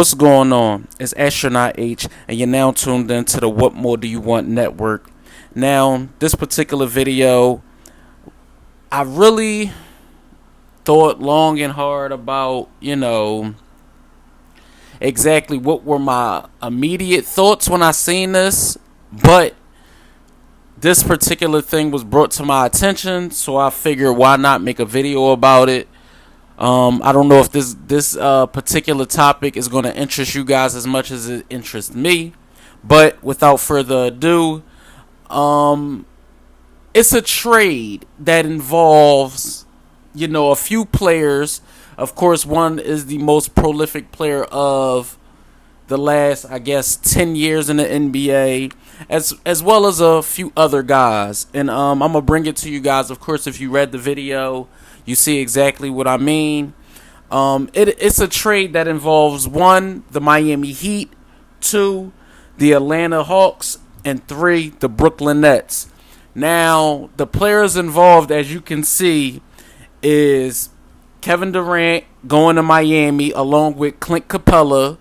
What's going on? It's Astronaut H, and you're now tuned in to the What More Do You Want Network. Now, this particular video, I really thought long and hard about, exactly what were my immediate thoughts when I seen this, but this particular thing was brought to my attention, so I figured why not make a video about it. I don't know if this particular topic is going to interest you guys as much as it interests me, but without further ado, it's a trade that involves, a few players. Of course, one is the most prolific player of the last, 10 years in the NBA, as well as a few other guys. And I'm going to bring it to you guys. Of course, if you read the video, you see exactly what I mean. It's a trade that involves 1, the Miami Heat, 2, the Atlanta Hawks, and 3, the Brooklyn Nets. Now, the players involved, as you can see, is Kevin Durant going to Miami along with Clint Capella.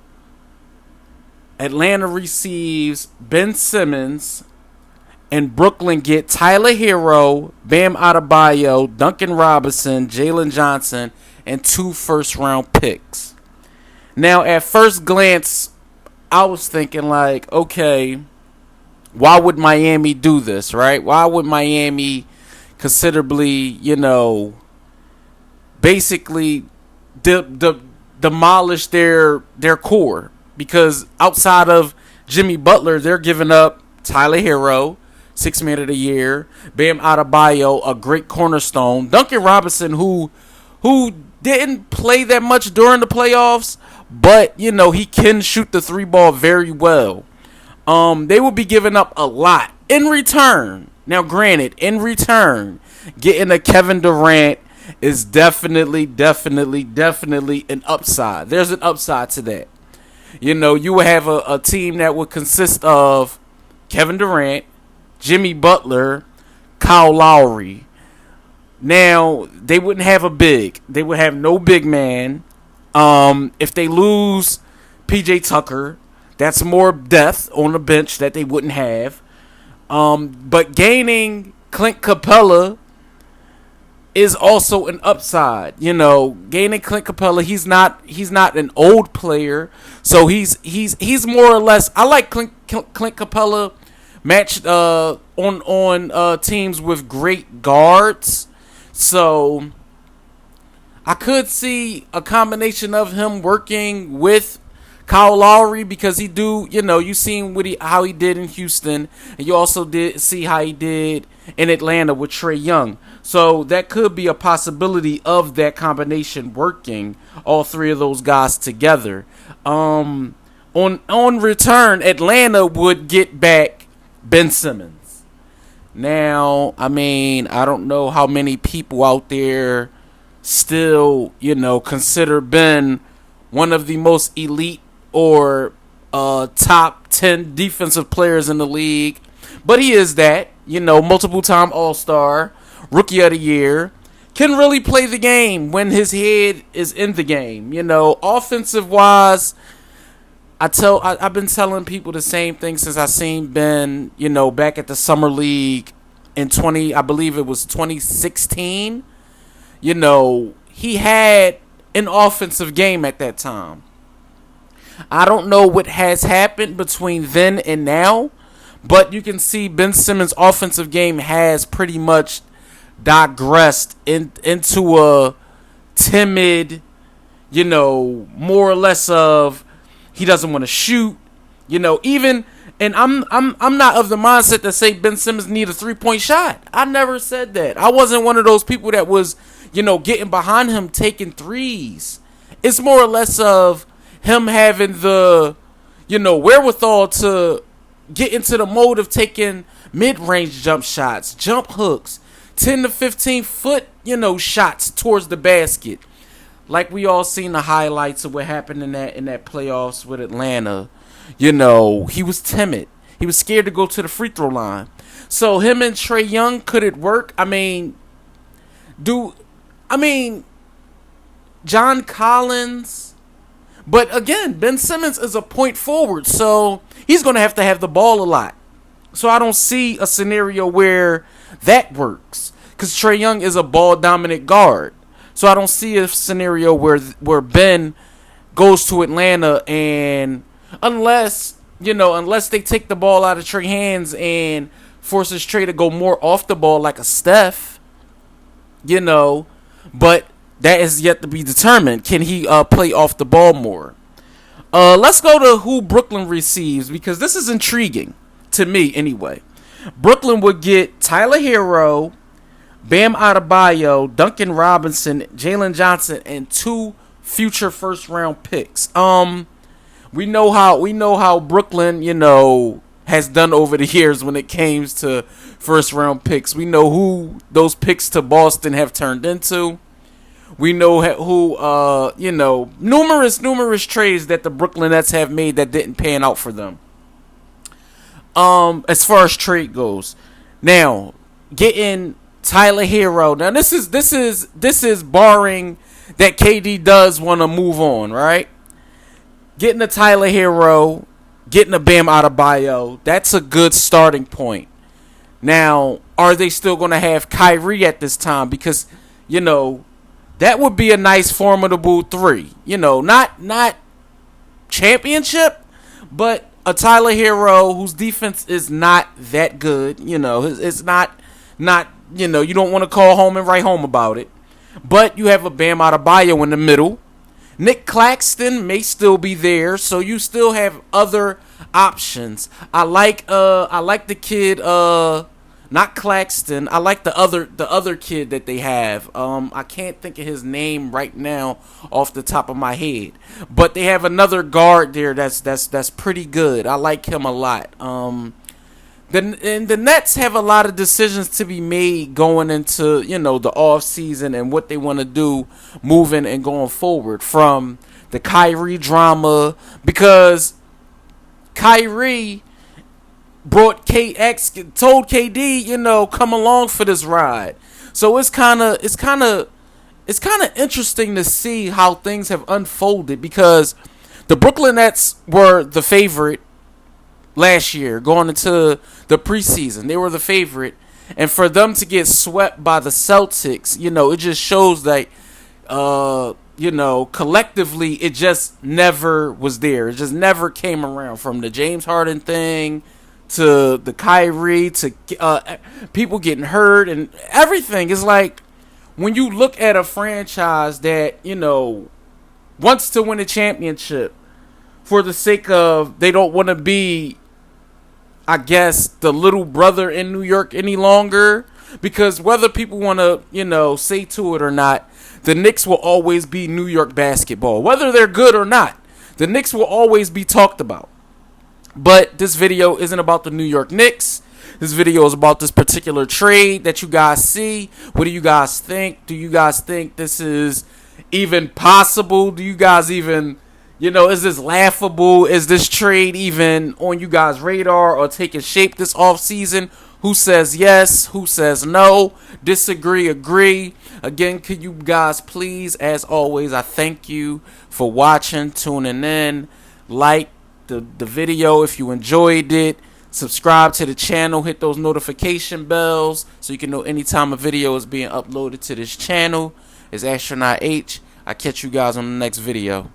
Atlanta receives Ben Simmons. And Brooklyn get Tyler Hero, Bam Adebayo, Duncan Robinson, Jalen Johnson, and 2 first-round picks. Now, at first glance, I was thinking like, okay, why would Miami do this, right? Why would Miami considerably, basically demolish their core? Because outside of Jimmy Butler, they're giving up Tyler Hero, 6th Man of the Year, Bam Adebayo, a great cornerstone, Duncan Robinson, who didn't play that much during the playoffs, but he can shoot the 3-ball very well. They will be giving up a lot in return. Now, granted, in return, getting a Kevin Durant is definitely an upside. There's an upside to that. You will have a team that would consist of Kevin Durant, Jimmy Butler, Kyle Lowry. Now, they wouldn't have a big. They would have no big man. If they lose PJ Tucker, that's more depth on the bench that they wouldn't have. But gaining Clint Capella is also an upside. Gaining Clint Capella, he's not an old player, so he's more or less. I like Clint Capella matched on teams with great guards, so I could see a combination of him working with Kyle Lowry, because you seen how he did in Houston, and you also did see how he did in Atlanta with Trae Young. So that could be a possibility of that combination working, all 3 of those guys together. On return, Atlanta would get back Ben Simmons. Now, I don't know how many people out there still, consider Ben one of the most elite or top 10 defensive players in the league. But he is that, multiple-time All-Star, Rookie of the Year, can really play the game when his head is in the game. Offensive-wise, I've been telling people the same thing since I seen Ben, back at the Summer League in 2016. He had an offensive game at that time. I don't know what has happened between then and now, but you can see Ben Simmons' offensive game has pretty much digressed into a timid, more or less of, he doesn't want to shoot, even, and I'm not of the mindset that say Ben Simmons need a 3-point shot. I never said that. I wasn't one of those people that was, getting behind him taking threes. It's more or less of him having the, wherewithal to get into the mode of taking mid-range jump shots, jump hooks, 10 to 15 foot, shots towards the basket. Like we all seen the highlights of what happened in that playoffs with Atlanta. He was timid. He was scared to go to the free throw line. So him and Trae Young, could it work? John Collins But again, Ben Simmons is a point forward, so he's going to have the ball a lot. So I don't see a scenario where that works, because Trae Young is a ball dominant guard. So I don't see a scenario where Ben goes to Atlanta, and unless they take the ball out of Trae's hands and forces Trae to go more off the ball like a Steph, but that is yet to be determined. Can he play off the ball more? Let's go to who Brooklyn receives, because this is intriguing to me anyway. Brooklyn would get Tyler Hero, Bam Adebayo, Duncan Robinson, Jalen Johnson, and 2 future first round picks. We know how Brooklyn, has done over the years when it comes to first round picks. We know who those picks to Boston have turned into. We know who numerous trades that the Brooklyn Nets have made that didn't pan out for them. As far as trade goes, now getting Tyler Hero. Now this is barring that KD does want to move on, right? Getting a Tyler Hero, getting a Bam Adebayo, that's a good starting point. Now, are they still going to have Kyrie at this time? Because that would be a nice formidable 3. Not championship, but a Tyler Hero whose defense is not that good. It's not you don't want to call home and write home about it. But you have a Bam Adebayo in the middle. Nick Claxton may still be there, so you still have other options. I like the kid, not Claxton. I like the other kid that they have. I can't think of his name right now off the top of my head. But they have another guard there that's pretty good. I like him a lot. The Nets have a lot of decisions to be made going into, the off season and what they want to do moving and going forward from the Kyrie drama, because Kyrie told KD, come along for this ride. So it's kind of interesting to see how things have unfolded, because the Brooklyn Nets were the favorite last year going into the preseason. They were the favorite, and for them to get swept by the Celtics, it just shows that collectively it just never was there. It just never came around, from the James Harden thing to the Kyrie to people getting hurt and everything. It's like, when you look at a franchise that wants to win a championship for the sake of they don't want to be, I guess, the little brother in New York any longer, because whether people want to say to it or not, the Knicks will always be New York basketball. Whether they're good or not, the Knicks will always be talked about. But this video isn't about the New York Knicks. This video is about this particular trade that you guys see. What do you guys think? Do you guys think this is even possible? Do you guys even, is this laughable? Is this trade even on you guys' radar or taking shape this offseason? Who says yes? Who says no? Disagree, agree? Again, could you guys please, as always, I thank you for watching, tuning in. Like the video if you enjoyed it. Subscribe to the channel. Hit those notification bells so you can know anytime a video is being uploaded to this channel. It's Astronaut H. I'll catch you guys on the next video.